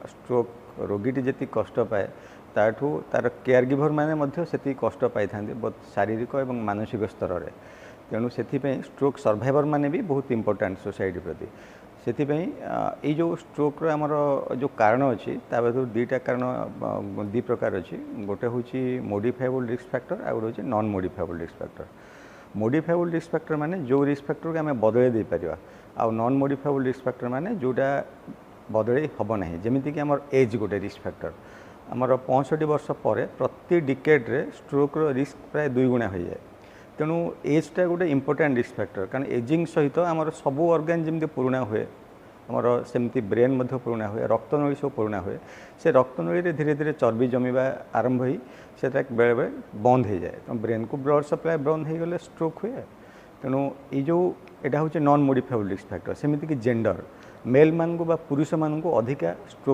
Stroke रोगीटी जी कष्ट पाए ताठू तार केयर गिभर मैंने से कष्ट पाई था बहुत शारीरिक और मानसिक स्तर में तेणु से स्ट्रोक सर्वाइवर मैंने भी बहुत इंपोर्टेंट सोसाइटी प्रति से जो स्ट्रोक आमर जो कारण अच्छी भर दुईटा कारण दी प्रकार अच्छी गोटे हूँ मोडिफाएबल रिस्क फैक्टर आ गोटे हूँ non modifiable risk factor. Modifiable risk factor माने जो रिस्क फैक्टर को आम बदल दे पार आ नॉन मोडिफाएबल रिस्क फैक्टर माने जोटा बदल हम ना जमीक आम एज गोटे रिस्क फैक्टर आमर 65 वर्ष पर प्रति डिकेड्रे स्ट्रोक रिस्क प्राय 2 गुणा हो जाए। तेणु एजटा गोटे इंपोर्टेंट रिस्क फैक्टर कारण एजिंग सहित आमर सबू ऑर्गन जमी पुराणा हुए आमर सेमती ब्रेन पुराणा हुए रक्तनली सब पुराणा हुए से रक्तनली धीरे धीरे चर्बी जमीवा आरंभ हो से बेले बेले बंद हो जाए तो ब्रेन को ब्लड सप्लाई बंद हो गले स्ट्रोक हुए। तेणु ये जो यहाँ हूँ नॉन मोडिफाएबल रिस्क फैक्टर सेमती कि जेंडर मेल मान को पुरुष मान को अधिका स्ट्रोक